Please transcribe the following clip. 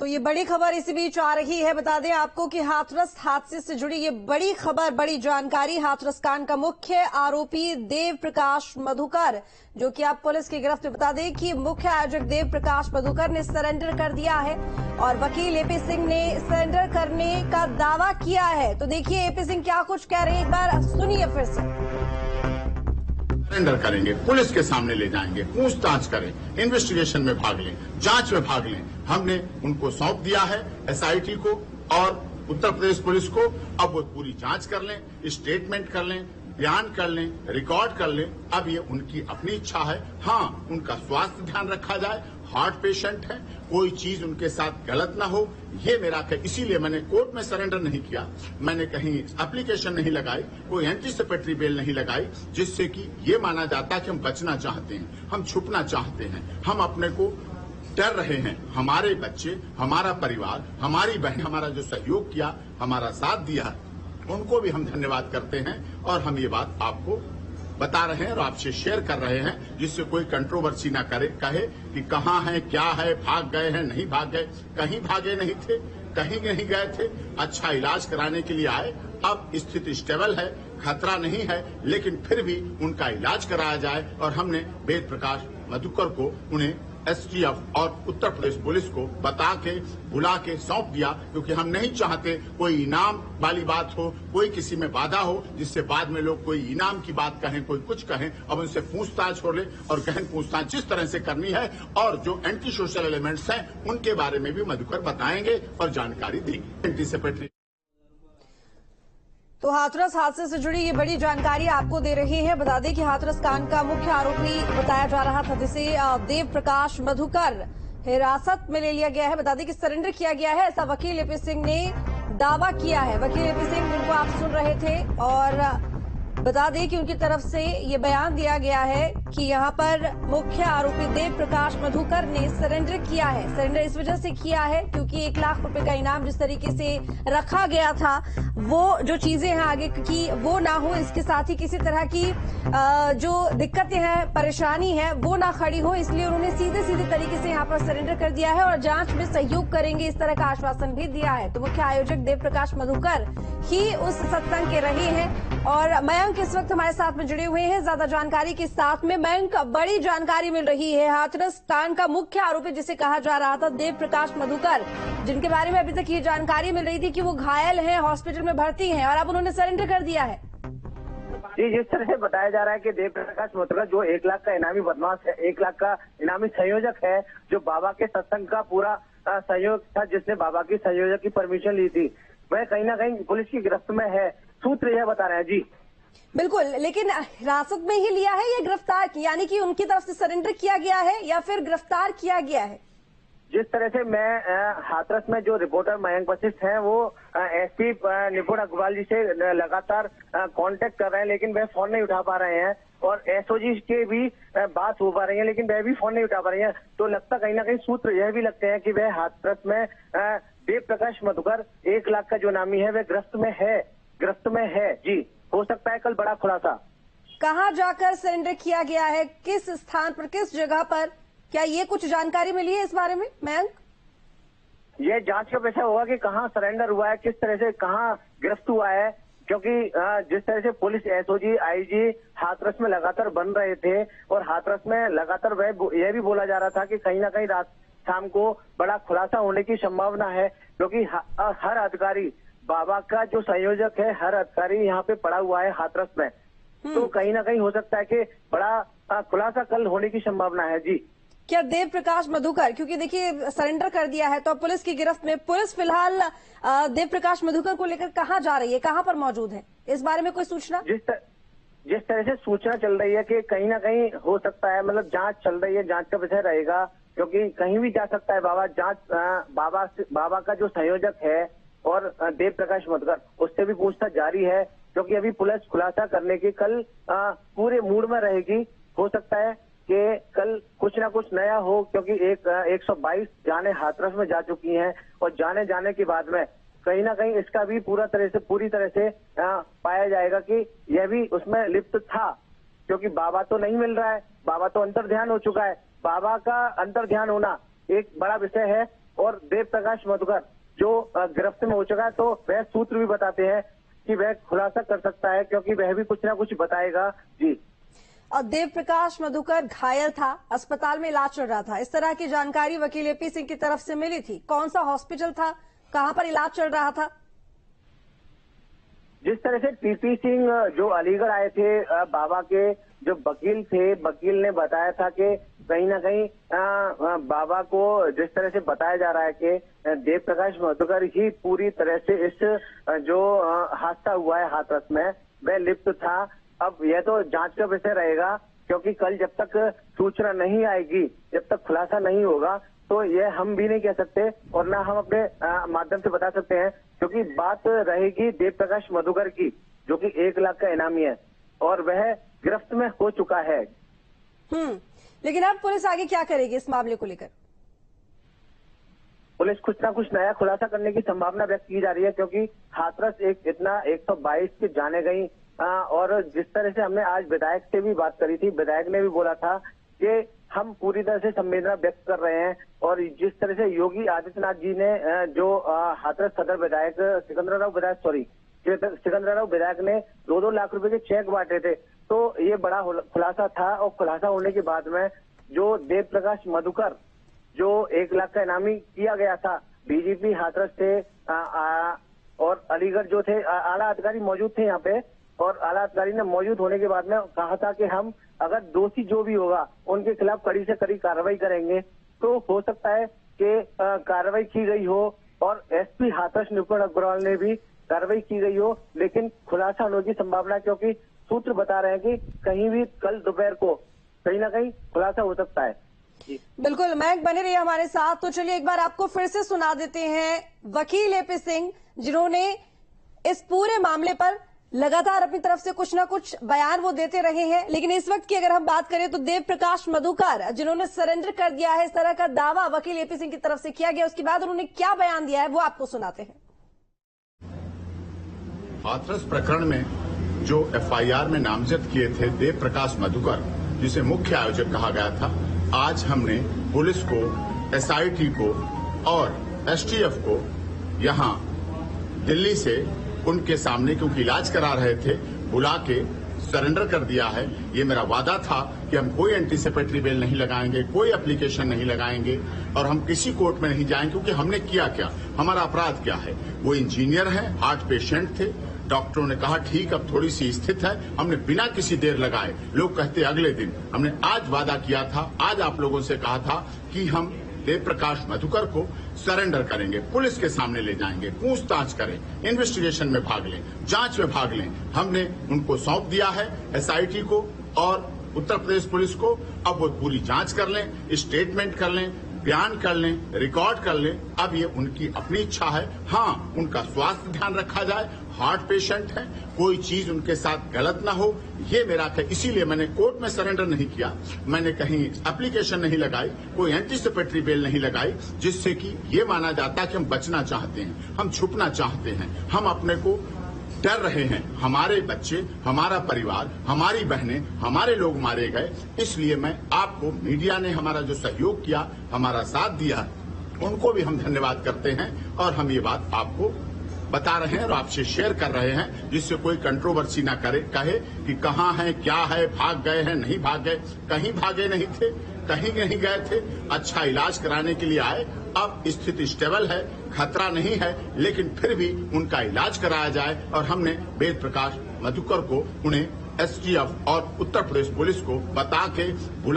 तो ये बड़ी खबर इसी बीच आ रही है। बता दें आपको कि हाथरस हादसे से जुड़ी ये बड़ी खबर, बड़ी जानकारी। हाथरस कांड का मुख्य आरोपी देव प्रकाश मधुकर, जो कि आप पुलिस की गिरफ्त में, बता दें कि मुख्य आयोजक देव प्रकाश मधुकर ने सरेंडर कर दिया है और वकील एपी सिंह ने सरेंडर करने का दावा किया है। तो देखिए एपी सिंह क्या कुछ कह रहे हैं, एक बार सुनिए फिर से। सरेंडर करेंगे, पुलिस के सामने ले जाएंगे, पूछताछ करें, इन्वेस्टिगेशन में भाग लें, जांच में भाग लें। हमने उनको सौंप दिया है एसआईटी को और उत्तर प्रदेश पुलिस को। अब वो पूरी जांच कर लें, स्टेटमेंट कर लें, बयान कर लें, रिकॉर्ड कर लें। अब ये उनकी अपनी इच्छा है। हाँ, उनका स्वास्थ्य ध्यान रखा जाए, हार्ट पेशेंट है, कोई चीज उनके साथ गलत ना हो, ये मेरा इसीलिए मैंने कोर्ट में सरेंडर नहीं किया। मैंने कहीं एप्लीकेशन नहीं लगाई, कोई एंटीसिपेटरी बेल नहीं लगाई, जिससे कि ये माना जाता कि हम बचना चाहते हैं, हम छुपना चाहते हैं, हम अपने को डर रहे हैं। हमारे बच्चे, हमारा परिवार, हमारी बहन, हमारा जो सहयोग किया, हमारा साथ दिया, उनको भी हम धन्यवाद करते हैं और हम ये बात आपको बता रहे हैं और आपसे शेयर कर रहे हैं, जिससे कोई कंट्रोवर्सी ना कहे कि कहां है, क्या है, भाग गए हैं, नहीं भाग गए। कहीं भागे नहीं थे, कहीं नहीं गए थे, अच्छा इलाज कराने के लिए आए। अब स्थिति स्टेबल है, खतरा नहीं है, लेकिन फिर भी उनका इलाज कराया जाए। और हमने वेद प्रकाश मधुकर को उन्हें एसटीएफ और उत्तर प्रदेश पुलिस को बता के बुला के सौंप दिया, क्योंकि हम नहीं चाहते कोई इनाम वाली बात हो, कोई किसी में बाधा हो, जिससे बाद में लोग कोई इनाम की बात कहें, कोई कुछ कहें। अब उनसे पूछताछ हो ले और गहन पूछताछ जिस तरह से करनी है, और जो एंटी सोशल एलिमेंट्स हैं उनके बारे में भी मधुकर बताएंगे और जानकारी देंगे। एंटीसिपेटरी तो हाथरस हादसे से जुड़ी ये बड़ी जानकारी आपको दे रहे हैं। बता दें कि हाथरस कांड का मुख्य आरोपी बताया जा रहा था, जिसे देव प्रकाश मधुकर हिरासत में ले लिया गया है। बता दें कि सरेंडर किया गया है, ऐसा वकील एपी सिंह ने दावा किया है। वकील एपी सिंह, जिनको आप सुन रहे थे, और बता दें कि उनकी तरफ से ये बयान दिया गया है कि यहाँ पर मुख्य आरोपी देव प्रकाश मधुकर ने सरेंडर किया है। सरेंडर इस वजह से किया है क्योंकि 1 लाख रुपए का इनाम जिस तरीके से रखा गया था, वो जो चीजें हैं आगे की वो ना हो, इसके साथ ही किसी तरह की जो दिक्कतें हैं, परेशानी है, वो ना खड़ी हो, इसलिए उन्होंने सीधे तरीके से यहाँ पर सरेंडर कर दिया है और जांच में सहयोग करेंगे, इस तरह का आश्वासन भी दिया है। तो मुख्य आयोजक देव प्रकाश मधुकर ही उस सत्संग के रहे हैं और मयंक इस वक्त हमारे साथ में जुड़े हुए हैं ज्यादा जानकारी के साथ में। मयंक, बड़ी जानकारी मिल रही है। हाथरस कांड का मुख्य आरोपी जिसे कहा जा रहा था देव प्रकाश मधुकर, जिनके बारे में अभी तक ये जानकारी मिल रही थी कि वो घायल हैं, हॉस्पिटल में भर्ती हैं, और अब उन्होंने सरेंडर कर दिया है। जी, जिस तरह से बताया जा रहा है कि देव प्रकाश मधुकर जो 1 लाख का इनामी बदमाश है, 1 लाख का इनामी संयोजक है, जो बाबा के सत्संग का पूरा सहयोग था, जिसने बाबा की संयोजक की परमिशन ली थी, वह कहीं ना कहीं पुलिस की गिरफ्त में है। सूत्र यह बता रहे हैं। जी बिल्कुल, लेकिन हिरासत में ही लिया है या गिरफ्तार, यानी कि उनकी तरफ से सरेंडर किया गया है या फिर गिरफ्तार किया गया है? जिस तरह से मैं हाथरस में जो रिपोर्टर मयंक वशिष्ठ हैं, वो एसपी निपुण अग्रवाल जी से लगातार कांटेक्ट कर रहे हैं, लेकिन वह फोन नहीं उठा पा रहे हैं, और एसओजी के भी बात हो पा रही है, लेकिन वह भी फोन नहीं उठा पा रही है। तो लगता कहीं ना कहीं सूत्र यह भी लगते हैं कि वह हाथरस में देव प्रकाश मधुकर 1 लाख का जो नामी है, वह गिरफ्त में है। जी, हो सकता है कल बड़ा खुलासा। कहाँ जाकर सरेंडर किया गया है, किस स्थान पर, किस जगह पर, क्या ये कुछ जानकारी मिली है इस बारे में मयंक? ये जांच का विषय होगा कि कहाँ सरेंडर हुआ है, किस तरह से कहाँ गिरफ्त हुआ है, क्योंकि जिस तरह से पुलिस, एसओजी, आईजी हाथरस में लगातार बन रहे थे, और हाथरस में लगातार यह भी बोला जा रहा था कि कहीं ना कहीं रात शाम को बड़ा खुलासा होने की संभावना है, क्योंकि हर अधिकारी, बाबा का जो संयोजक है, हर अधिकारी यहाँ पे पड़ा हुआ है हाथरस में। तो कहीं ना कहीं हो सकता है कि बड़ा खुलासा कल होने की संभावना है। जी, क्या देव प्रकाश मधुकर, क्योंकि देखिए सरेंडर कर दिया है तो पुलिस की गिरफ्त में, पुलिस फिलहाल देव प्रकाश मधुकर को लेकर कहाँ जा रही है, कहाँ पर मौजूद है, इस बारे में कोई सूचना? जिस तरह से सूचना चल रही है कि कहीं ना कहीं हो सकता है, मतलब जांच चल रही है, जांच का विषय रहेगा, क्योंकि कहीं भी जा सकता है बाबा। बाबा का जो संयोजक है और देव प्रकाश मधुकर, उससे भी पूछताछ जारी है, क्योंकि अभी पुलिस खुलासा करने की कल पूरे मूड में रहेगी। हो सकता है कि कल कुछ ना कुछ नया हो, क्योंकि 122 जाने हाथरस में जा चुकी हैं, और जाने के बाद में कहीं ना कहीं इसका भी पूरी तरह से पाया जाएगा कि यह भी उसमें लिप्त था, क्योंकि बाबा तो नहीं मिल रहा है, बाबा तो अंतर्ध्यान हो चुका है। बाबा का अंतर्ध्यान होना एक बड़ा विषय है, और देव प्रकाश मधुकर जो गिरफ्त में हो चुका है, तो वह सूत्र भी बताते हैं कि वह खुलासा कर सकता है, क्योंकि वह भी कुछ ना कुछ बताएगा। जी, और देव प्रकाश मधुकर घायल था, अस्पताल में इलाज चल रहा था, इस तरह की जानकारी वकील एपी सिंह की तरफ से मिली थी। कौन सा हॉस्पिटल था, कहां पर इलाज चल रहा था? जिस तरह से टीपी सिंह जो अलीगढ़ आए थे, बाबा के जो वकील थे, वकील ने बताया था कि कहीं ना कहीं बाबा को जिस तरह से बताया जा रहा है कि देव प्रकाश मधुकर ही पूरी तरह से इस जो हादसा हुआ है हाथरस में वह लिप्त था। अब यह तो जांच का विषय रहेगा, क्योंकि कल जब तक सूचना नहीं आएगी, जब तक खुलासा नहीं होगा, तो यह हम भी नहीं कह सकते और ना हम अपने माध्यम से बता सकते हैं, क्योंकि बात रहेगी देव प्रकाश मधुकर की, जो कि 1 लाख का इनामी है और वह गिरफ्त में हो चुका है। लेकिन अब पुलिस आगे क्या करेगी इस मामले को लेकर? पुलिस कुछ ना कुछ नया खुलासा करने की संभावना व्यक्त की जा रही है, क्योंकि हाथरस एक इतना 122 के जाने गई, और जिस तरह से हमने आज विधायक से भी बात करी थी, विधायक ने भी बोला था कि हम पूरी तरह से संवेदना व्यक्त कर रहे हैं। और जिस तरह से योगी आदित्यनाथ जी ने जो हाथरस सदर विधायक सिकंदराव विधायक ने 2-2 लाख रुपए के चेक बांटे थे, तो ये बड़ा खुलासा था। और खुलासा होने के बाद में जो देव प्रकाश मधुकर जो 1 लाख का इनामी किया गया था, डीजीपी हाथरस थे और अलीगढ़ जो थे आला अधिकारी मौजूद थे यहाँ पे, और आला अधिकारी ने मौजूद होने के बाद में कहा था कि हम अगर दोषी जो भी होगा उनके खिलाफ कड़ी से कड़ी कार्रवाई करेंगे। तो हो सकता है कि कार्रवाई की गई हो और एसपी हाथरस निपुण अग्रवाल ने भी कार्रवाई की गई हो, लेकिन खुलासा होने की संभावना, क्योंकि सूत्र बता रहे हैं कि कहीं भी कल दोपहर को कहीं ना कहीं खुलासा हो सकता है। बिल्कुल, मयंक बने रहिए हमारे साथ। तो चलिए एक बार आपको फिर से सुना देते हैं वकील एपी सिंह, जिन्होंने इस पूरे मामले पर लगातार अपनी तरफ से कुछ ना कुछ बयान वो देते रहे हैं। लेकिन इस वक्त की अगर हम बात करें तो देव प्रकाश मधुकर जिन्होंने सरेंडर कर दिया है, इस तरह का दावा वकील एपी सिंह की तरफ से किया गया, उसके बाद उन्होंने क्या बयान दिया है वो आपको सुनाते हैं। हाथरस प्रकरण में जो एफआईआर में नामजद किए थे देव प्रकाश मधुकर, जिसे मुख्य आयोजक कहा गया था, आज हमने पुलिस को, एसआईटी को और एसटीएफ को यहां दिल्ली से उनके सामने, क्योंकि इलाज करा रहे थे, बुला के सरेंडर कर दिया है। ये मेरा वादा था कि हम कोई एंटीसिपेटरी बेल नहीं लगाएंगे, कोई एप्लीकेशन नहीं लगाएंगे और हम किसी कोर्ट में नहीं जाएंगे, क्योंकि हमने किया क्या, हमारा अपराध क्या है। वो इंजीनियर है, हार्ट पेशेंट थे, डॉक्टरों ने कहा ठीक अब थोड़ी सी स्थित है, हमने बिना किसी देर लगाए, लोग कहते अगले दिन, हमने आज वादा किया था, आज आप लोगों से कहा था कि हम देव प्रकाश मधुकर को सरेंडर करेंगे, पुलिस के सामने ले जाएंगे, पूछताछ करें, इन्वेस्टिगेशन में भाग लें, जांच में भाग लें। हमने उनको सौंप दिया है एसआईटी को और उत्तर प्रदेश पुलिस को। अब वो पूरी जांच कर लें, स्टेटमेंट कर लें, बयान कर लें, रिकॉर्ड कर लें। अब ये उनकी अपनी इच्छा है। हाँ, उनका स्वास्थ्य ध्यान रखा जाए, हार्ट पेशेंट है, कोई चीज उनके साथ गलत ना हो, ये मेरा है। इसीलिए मैंने कोर्ट में सरेंडर नहीं किया, मैंने कहीं एप्लीकेशन नहीं लगाई, कोई एंटीसिपेटरी बेल नहीं लगाई, जिससे कि ये माना जाता कि हम बचना चाहते हैं, हम छुपना चाहते हैं, हम अपने को डर रहे हैं, हमारे बच्चे, हमारा परिवार, हमारी बहनें, हमारे लोग मारे गए। इसलिए मैं आपको, मीडिया ने हमारा जो सहयोग किया, हमारा साथ दिया, उनको भी हम धन्यवाद करते हैं और हम ये बात आपको बता रहे हैं और आपसे शेयर कर रहे हैं, जिससे कोई कंट्रोवर्सी ना कहे कि कहां है, क्या है, भाग गए हैं, नहीं भाग गए। कहीं भागे नहीं थे, कहीं नहीं गए थे, अच्छा इलाज कराने के लिए आए। अब स्थिति स्टेबल है, खतरा नहीं है, लेकिन फिर भी उनका इलाज कराया जाए। और हमने देव प्रकाश मधुकर को, उन्हें एसटीएफ और उत्तर प्रदेश पुलिस को बता के बुला